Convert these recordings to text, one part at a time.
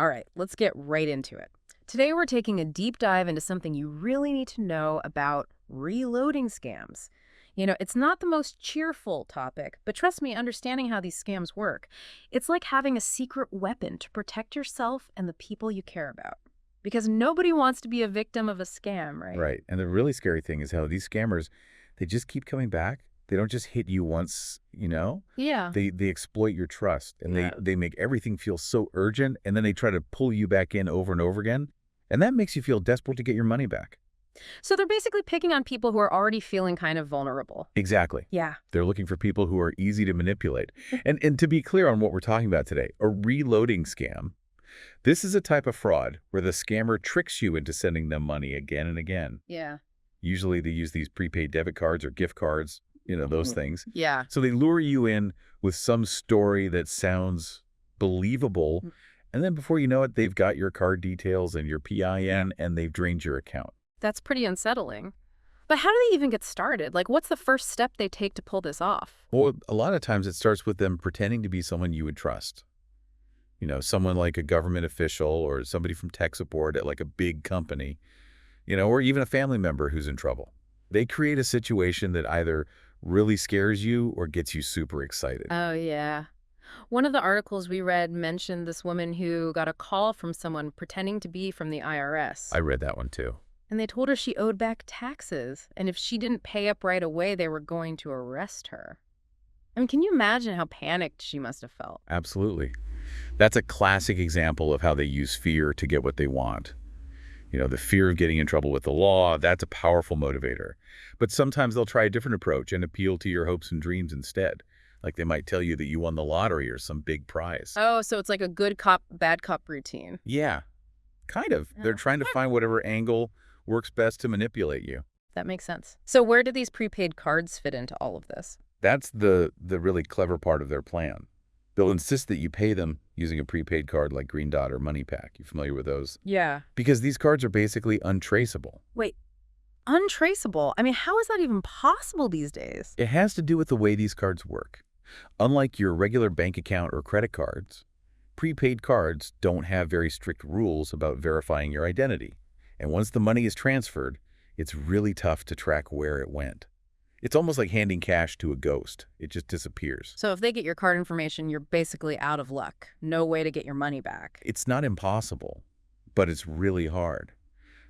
All right, let's get right into it. Today we're taking a deep dive into something you really need to know about reloading scams. It's not the most cheerful topic, but trust me, understanding how these scams work, it's like having a secret weapon to protect yourself and the people you care about. Because nobody wants to be a victim of a scam, right? Right. And the really scary thing is how these scammers, they just keep coming back. They don't just hit you once, Yeah. They exploit your trust and Yeah. they make everything feel so urgent, and then they try to pull you back in over and over again. And that makes you feel desperate to get your money back. So they're basically picking on people who are already feeling kind of vulnerable. Exactly. Yeah. They're looking for people who are easy to manipulate. And to be clear on what we're talking about today, a reloading scam, this is a type of fraud where the scammer tricks you into sending them money again and again. Yeah. Usually they use these prepaid debit cards or gift cards, those things. Yeah. So they lure you in with some story that sounds believable, and then before you know it, they've got your card details and your PIN, and they've drained your account. That's pretty unsettling. But how do they even get started? Like, what's the first step they take to pull this off? Well, a lot of times it starts with them pretending to be someone you would trust. Someone like a government official or somebody from tech support at like a big company, or even a family member who's in trouble. They create a situation that either really scares you or gets you super excited. Oh, yeah. One of the articles we read mentioned this woman who got a call from someone pretending to be from the IRS. I read that one too. And they told her she owed back taxes. And if she didn't pay up right away, they were going to arrest her. I mean, can you imagine how panicked she must have felt? Absolutely. That's a classic example of how they use fear to get what they want. The fear of getting in trouble with the law, that's a powerful motivator. But sometimes they'll try a different approach and appeal to your hopes and dreams instead. Like they might tell you that you won the lottery or some big prize. Oh, so it's like a good cop, bad cop routine. Yeah, kind of. They're Oh, trying to find whatever angle works best to manipulate you. that makes sense. So where do these prepaid cards fit into all of this? That's the really clever part of their plan. They'll insist that you pay them using a prepaid card like Green Dot or MoneyPack. You familiar with those? Yeah. Because these cards are basically untraceable. Wait, untraceable? I mean, how is that even possible these days? It has to do with the way these cards work. Unlike your regular bank account or credit cards, prepaid cards don't have very strict rules about verifying your identity. And once the money is transferred, it's really tough to track where it went. It's almost like handing cash to a ghost. It just disappears. So if they get your card information, you're basically out of luck. No way to get your money back. It's not impossible, but it's really hard.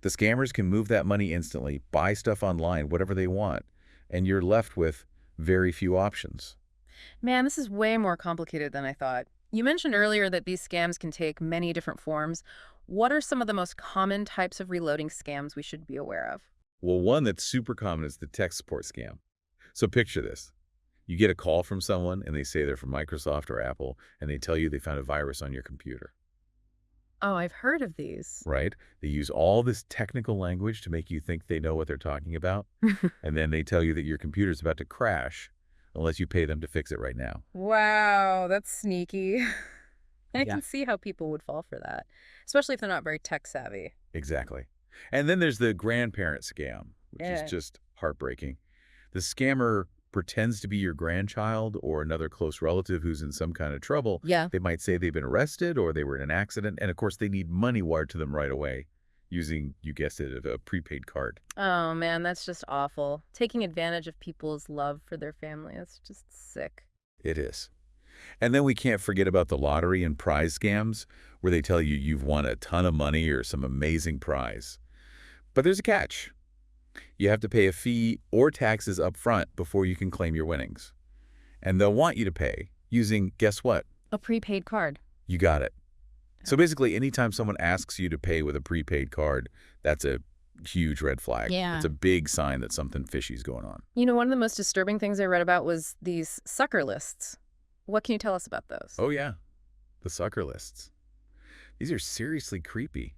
The scammers can move that money instantly, buy stuff online, whatever they want, and you're left with very few options. Man, this is way more complicated than I thought. You mentioned earlier that these scams can take many different forms. What are some of the most common types of reloading scams we should be aware of? Well, one that's super common is the tech support scam. So picture this. You get a call from someone and they say they're from Microsoft or Apple, and they tell you they found a virus on your computer, Oh, I've heard of these. right? They use all this technical language to make you think they know what they're talking about, and then they tell you that your computer's about to crash unless you pay them to fix it right now. Wow, that's sneaky. I Yeah. can see how people would fall for that, especially if they're not very tech savvy. Exactly. And then there's the grandparent scam, which Yeah. is just heartbreaking. The scammer pretends to be your grandchild or another close relative who's in some kind of trouble. Yeah. They might say they've been arrested or they were in an accident, and of course they need money wired to them right away using, you guessed it, a prepaid card. Oh, man, that's just awful. Taking advantage of people's love for their family. It's just sick. It is. And then we can't forget about the lottery and prize scams, where they tell you you've won a ton of money or some amazing prize. But there's a catch. You have to pay a fee or taxes up front before you can claim your winnings. And they'll want you to pay using, guess what? A prepaid card. You got it. So basically, anytime someone asks you to pay with a prepaid card, that's a huge red flag. Yeah. It's a big sign that something fishy's going on. One of the most disturbing things I read about was these sucker lists. What can you tell us about those? Oh, yeah. The sucker lists. These are seriously creepy.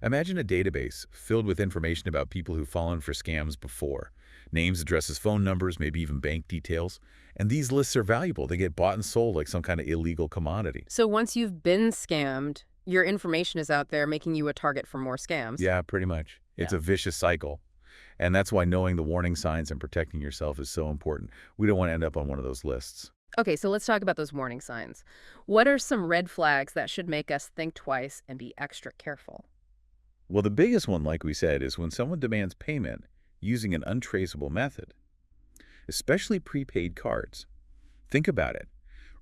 Imagine a database filled with information about people who've fallen for scams before. Names, addresses, phone numbers, maybe even bank details. And these lists are valuable. They get bought and sold like some kind of illegal commodity. So once you've been scammed, your information is out there making you a target for more scams. Yeah, pretty much. It's Yeah. a vicious cycle. And that's why knowing the warning signs and protecting yourself is so important. We don't want to end up on one of those lists. Okay, so let's talk about those warning signs. What are some red flags that should make us think twice and be extra careful? Well, the biggest one, like we said, is when someone demands payment using an untraceable method, especially prepaid cards. Think about it.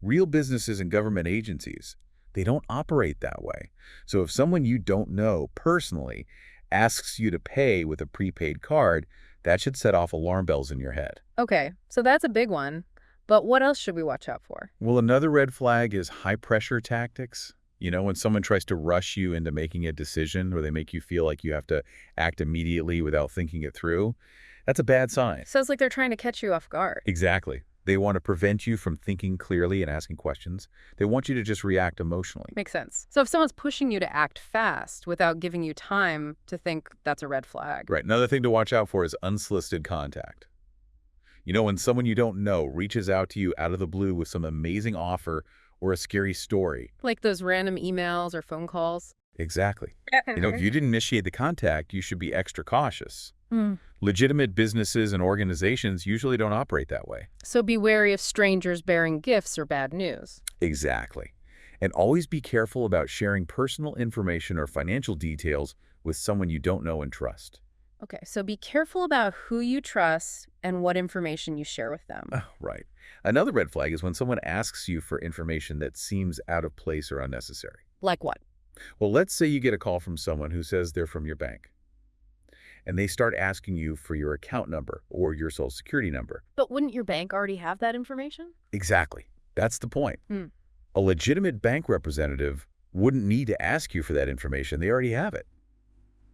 Real businesses and government agencies, they don't operate that way. So if someone you don't know personally asks you to pay with a prepaid card, that should set off alarm bells in your head. Okay, so that's a big one. But what else should we watch out for? Well, another red flag is high-pressure tactics. When someone tries to rush you into making a decision or they make you feel like you have to act immediately without thinking it through, that's a bad sign. Sounds like they're trying to catch you off guard. Exactly. They want to prevent you from thinking clearly and asking questions. They want you to just react emotionally. Makes sense. So if someone's pushing you to act fast without giving you time to think, that's a red flag. Right. Another thing to watch out for is unsolicited contact. When someone you don't know reaches out to you out of the blue with some amazing offer or a scary story. Like those random emails or phone calls. Exactly. If you didn't initiate the contact, you should be extra cautious. Mm. Legitimate businesses and organizations usually don't operate that way. So be wary of strangers bearing gifts or bad news. Exactly. And always be careful about sharing personal information or financial details with someone you don't know and trust. Okay, so be careful about who you trust and what information you share with them. Oh, right. Another red flag is when someone asks you for information that seems out of place or unnecessary. Like what? Well, let's say you get a call from someone who says they're from your bank, and they start asking you for your account number or your social security number. But wouldn't your bank already have that information? Exactly. That's the point. Hmm. A legitimate bank representative wouldn't need to ask you for that information. They already have it.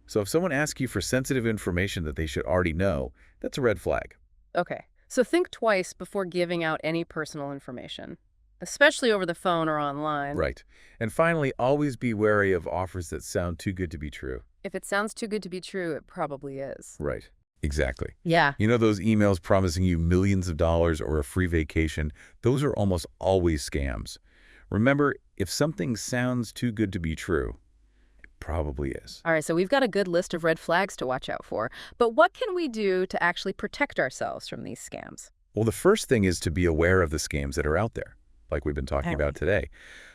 So if someone asks you for sensitive information that they should already know, that's a red flag. Okay, so think twice before giving out any personal information, especially over the phone or online. Right. And finally, always be wary of offers that sound too good to be true. If it sounds too good to be true, it probably is. Right. Exactly. Yeah. Those emails promising you millions of dollars or a free vacation, those are almost always scams. Remember, if something sounds too good to be true, it probably is. All right, so we've got a good list of red flags to watch out for. But what can we do to actually protect ourselves from these scams? Well, the first thing is to be aware of the scams that are out there, like we've been talking Okay. about today.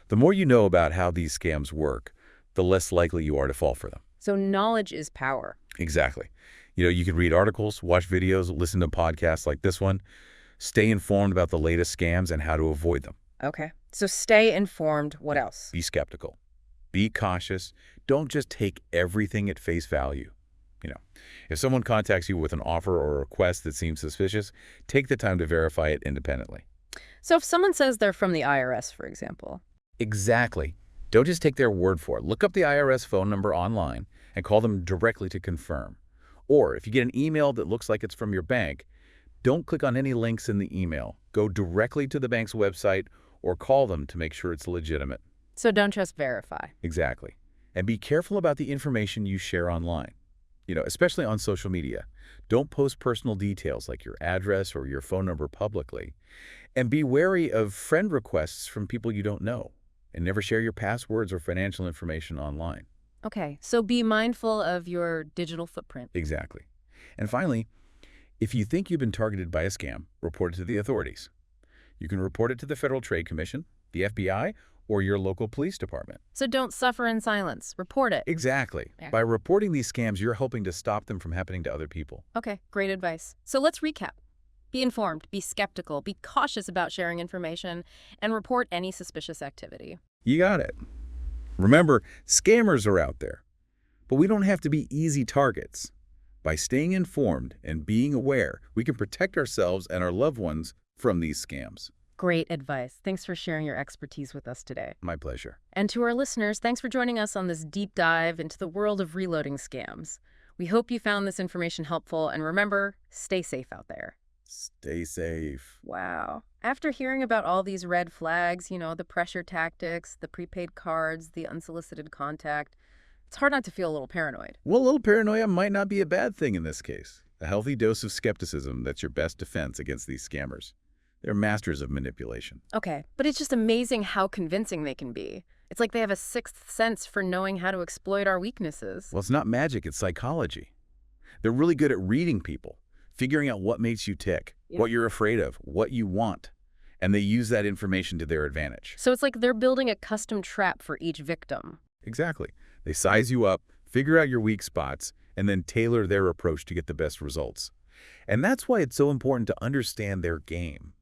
The more you know about how these scams work, the less likely you are to fall for them. So knowledge is power. Exactly. You can read articles, watch videos, listen to podcasts like this one. Stay informed about the latest scams and how to avoid them. Okay. So stay informed. What else? Be skeptical. Be cautious. Don't just take everything at face value. If someone contacts you with an offer or a request that seems suspicious, take the time to verify it independently. So if someone says they're from the IRS, for example. Exactly. Don't just take their word for it. Look up the IRS phone number online and call them directly to confirm. Or if you get an email that looks like it's from your bank, don't click on any links in the email. Go directly to the bank's website or call them to make sure it's legitimate. So don't just verify. Exactly. And be careful about the information you share online, especially on social media. Don't post personal details like your address or your phone number publicly. And be wary of friend requests from people you don't know. And never share your passwords or financial information online. Okay. So be mindful of your digital footprint. Exactly. And finally, if you think you've been targeted by a scam, report it to the authorities. You can report it to the Federal Trade Commission, the FBI, or your local police department. So don't suffer in silence. Report it. Exactly. Yeah. By reporting these scams, you're helping to stop them from happening to other people. Okay. Great advice. So let's recap. Be informed, be skeptical, be cautious about sharing information, and report any suspicious activity. You got it. Remember, scammers are out there, but we don't have to be easy targets. By staying informed and being aware, we can protect ourselves and our loved ones from these scams. Great advice. Thanks for sharing your expertise with us today. My pleasure. And to our listeners, thanks for joining us on this deep dive into the world of reloading scams. We hope you found this information helpful, and remember, stay safe out there. Stay safe. Wow. After hearing about all these red flags, the pressure tactics, the prepaid cards, the unsolicited contact, it's hard not to feel a little paranoid. Well, a little paranoia might not be a bad thing in this case. A healthy dose of skepticism, that's your best defense against these scammers. They're masters of manipulation. Okay, but it's just amazing how convincing they can be. It's like they have a sixth sense for knowing how to exploit our weaknesses. Well, it's not magic, it's psychology. They're really good at reading people, figuring out what makes you tick, Yeah. what you're afraid of, what you want. and they use that information to their advantage. So it's like they're building a custom trap for each victim. Exactly. They size you up, figure out your weak spots, and then tailor their approach to get the best results. And that's why it's so important to understand their game.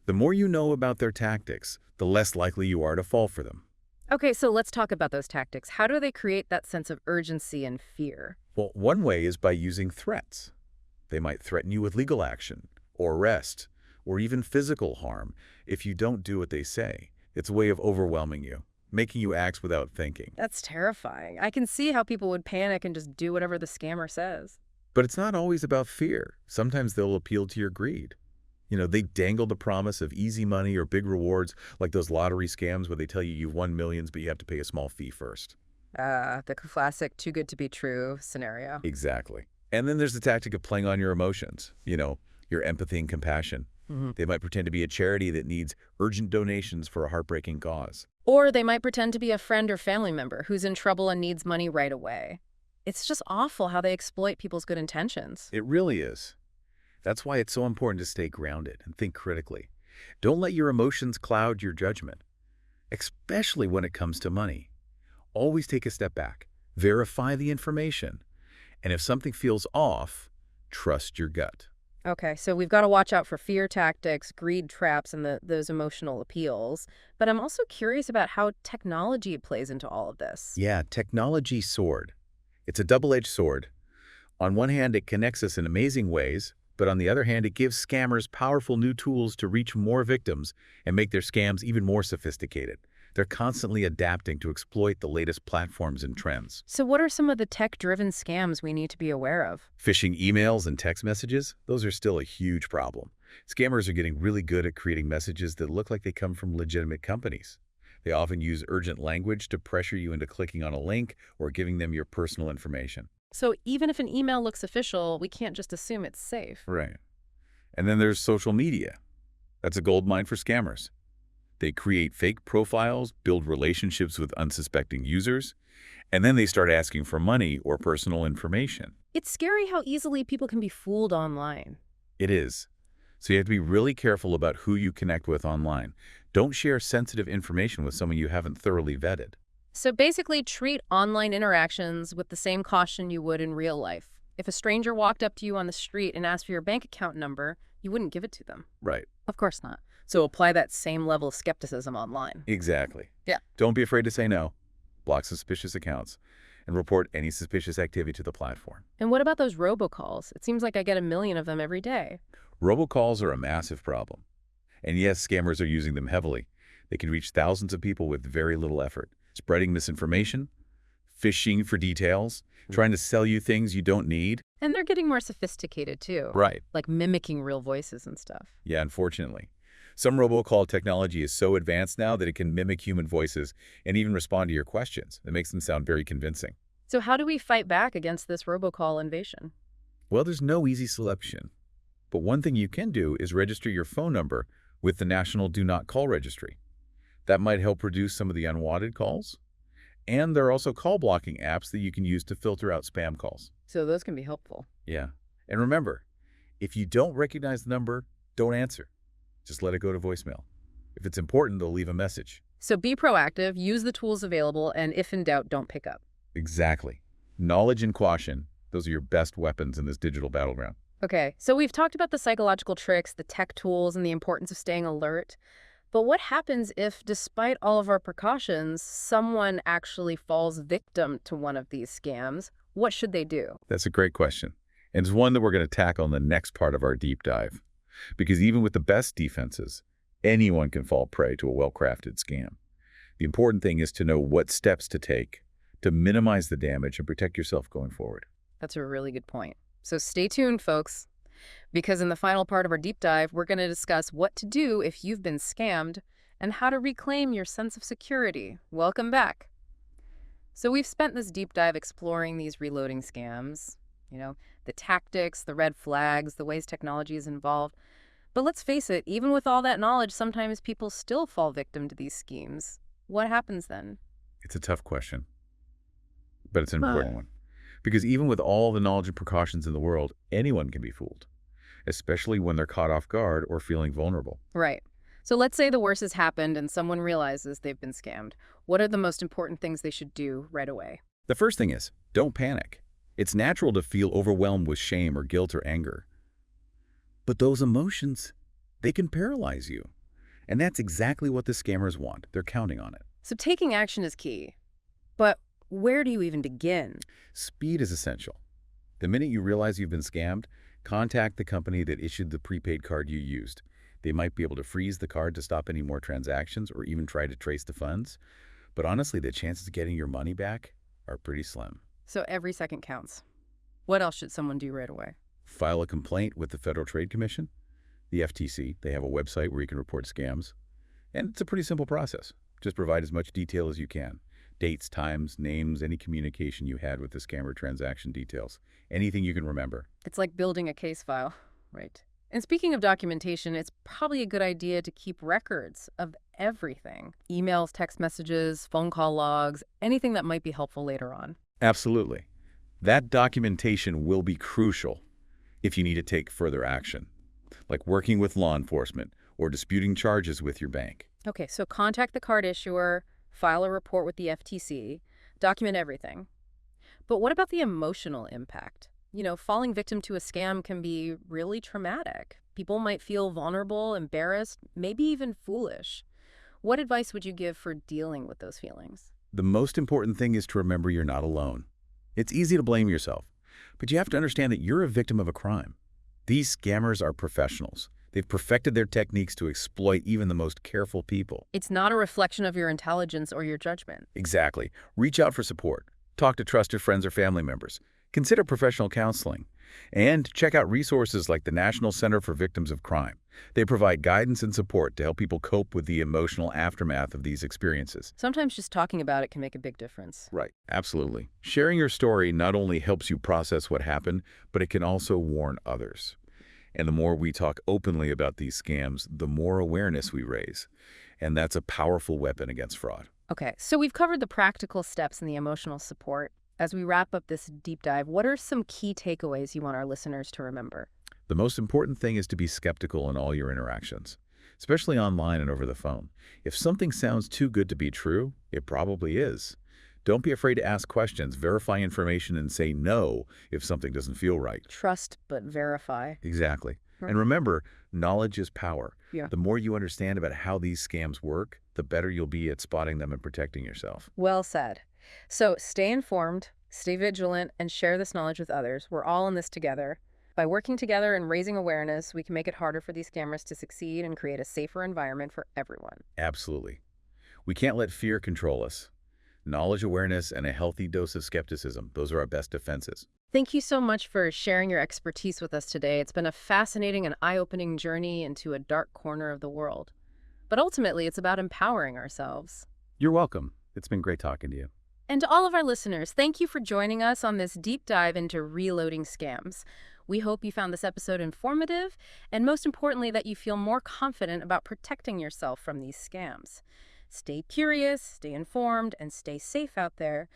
The more you know about their tactics, the less likely you are to fall for them. Okay, so let's talk about those tactics. How do they create that sense of urgency and fear? Well, one way is by using threats. They might threaten you with legal action, or arrest, or even physical harm if you don't do what they say. It's a way of overwhelming you, making you act without thinking. That's terrifying. I can see how people would panic and just do whatever the scammer says. But it's not always about fear. Sometimes they'll appeal to your greed. They dangle the promise of easy money or big rewards, like those lottery scams where they tell you you've won millions, but you have to pay a small fee first. The classic too good to be true scenario. Exactly. And then there's the tactic of playing on your emotions, your empathy and compassion. They might pretend to be a charity that needs urgent donations for a heartbreaking cause. Or they might pretend to be a friend or family member who's in trouble and needs money right away. It's just awful how they exploit people's good intentions. It really is. That's why it's so important to stay grounded and think critically. Don't let your emotions cloud your judgment, especially when it comes to money. Always take a step back, verify the information, and if something feels off, trust your gut. Okay, so we've got to watch out for fear tactics, greed traps, and those emotional appeals. But I'm also curious about how technology plays into all of this. Yeah, technology sword. It's a double-edged sword. On one hand, it connects us in amazing ways, but on the other hand, it gives scammers powerful new tools to reach more victims and make their scams even more sophisticated. They're constantly adapting to exploit the latest platforms and trends. So what are some of the tech-driven scams we need to be aware of? Phishing emails and text messages, those are still a huge problem. Scammers are getting really good at creating messages that look like they come from legitimate companies. They often use urgent language to pressure you into clicking on a link or giving them your personal information. So even if an email looks official, we can't just assume it's safe. Right. And then there's social media. That's a goldmine for scammers. They create fake profiles, build relationships with unsuspecting users, and then they start asking for money or personal information. It's scary how easily people can be fooled online. It is. So you have to be really careful about who you connect with online. Don't share sensitive information with someone you haven't thoroughly vetted. So basically, treat online interactions with the same caution you would in real life. If a stranger walked up to you on the street and asked for your bank account number, you wouldn't give it to them. Right. Of course not. So apply that same level of skepticism online. Exactly. Yeah. Don't be afraid to say no, block suspicious accounts, and report any suspicious activity to the platform. And what about those robocalls? It seems like I get a million of them every day. Robocalls are a massive problem. And yes, scammers are using them heavily. They can reach thousands of people with very little effort, spreading misinformation, phishing for details, trying to sell you things you don't need. And they're getting more sophisticated too. Right. Like mimicking real voices and stuff. Yeah, unfortunately. Some robocall technology is so advanced now that it can mimic human voices and even respond to your questions. That makes them sound very convincing. So how do we fight back against this robocall invasion? Well, there's no easy solution. But one thing you can do is register your phone number with the National Do Not Call Registry. That might help reduce some of the unwanted calls. And there are also call blocking apps that you can use to filter out spam calls. So those can be helpful. Yeah. And remember, if you don't recognize the number, don't answer. Just let it go to voicemail. If it's important, they'll leave a message. So be proactive, use the tools available, and if in doubt, don't pick up. Exactly. Knowledge and caution, those are your best weapons in this digital battleground. Okay, so we've talked about the psychological tricks, the tech tools, and the importance of staying alert. But what happens if, despite all of our precautions, someone actually falls victim to one of these scams? What should they do? That's a great question. And it's one that we're going to tackle in the next part of our deep dive. Because even with the best defenses, anyone can fall prey to a well-crafted scam. The important thing is to know what steps to take to minimize the damage and protect yourself going forward. That's a really good point. So stay tuned, folks, because in the final part of our deep dive, we're going to discuss what to do if you've been scammed and how to reclaim your sense of security. Welcome back. So we've spent this deep dive exploring these reloading scams, the tactics, the red flags, the ways technology is involved. But let's face it, even with all that knowledge, sometimes people still fall victim to these schemes. What happens then? It's a tough question, but it's an important one. Because even with all the knowledge and precautions in the world, anyone can be fooled, especially when they're caught off guard or feeling vulnerable. Right. So let's say the worst has happened and someone realizes they've been scammed. What are the most important things they should do right away? The first thing is, don't panic. It's natural to feel overwhelmed with shame or guilt or anger. But those emotions, they can paralyze you. And that's exactly what the scammers want. They're counting on it. So taking action is key. But where do you even begin? Speed is essential. The minute you realize you've been scammed, contact the company that issued the prepaid card you used. They might be able to freeze the card to stop any more transactions or even try to trace the funds. But honestly, the chances of getting your money back are pretty slim. So every second counts. What else should someone do right away? File a complaint with the Federal Trade Commission, the FTC. They have a website where you can report scams. And it's a pretty simple process. Just provide as much detail as you can. Dates, times, names, any communication you had with the scammer, transaction details. Anything you can remember. It's like building a case file, right? And speaking of documentation, it's probably a good idea to keep records of everything. Emails, text messages, phone call logs, anything that might be helpful later on. Absolutely. That documentation will be crucial if you need to take further action, like working with law enforcement or disputing charges with your bank. Okay, so contact the card issuer, file a report with the FTC, document everything. But what about the emotional impact? Falling victim to a scam can be really traumatic. People might feel vulnerable, embarrassed, maybe even foolish. What advice would you give for dealing with those feelings? The most important thing is to remember you're not alone. It's easy to blame yourself, but you have to understand that you're a victim of a crime. These scammers are professionals. They've perfected their techniques to exploit even the most careful people. It's not a reflection of your intelligence or your judgment. Exactly. Reach out for support. Talk to trusted friends or family members. Consider professional counseling. And check out resources like the National Center for Victims of Crime. They provide guidance and support to help people cope with the emotional aftermath of these experiences. Sometimes just talking about it can make a big difference. Right. Absolutely. Sharing your story not only helps you process what happened, but it can also warn others. And the more we talk openly about these scams, the more awareness we raise. And that's a powerful weapon against fraud. Okay, so we've covered the practical steps and the emotional support. As we wrap up this deep dive, what are some key takeaways you want our listeners to remember? The most important thing is to be skeptical in all your interactions, especially online and over the phone. If something sounds too good to be true, it probably is. Don't be afraid to ask questions, verify information, and say no if something doesn't feel right. Trust but verify. Exactly. And remember, knowledge is power. Yeah. The more you understand about how these scams work, the better you'll be at spotting them and protecting yourself. Well said. So stay informed, stay vigilant, and share this knowledge with others. We're all in this together. By working together and raising awareness, we can make it harder for these scammers to succeed and create a safer environment for everyone. Absolutely. We can't let fear control us. Knowledge, awareness, and a healthy dose of skepticism, those are our best defenses. Thank you so much for sharing your expertise with us today. It's been a fascinating and eye-opening journey into a dark corner of the world. But ultimately, it's about empowering ourselves. You're welcome. It's been great talking to you. And to all of our listeners, thank you for joining us on this deep dive into reloading scams. We hope you found this episode informative, and most importantly, that you feel more confident about protecting yourself from these scams. Stay curious, stay informed, and stay safe out there.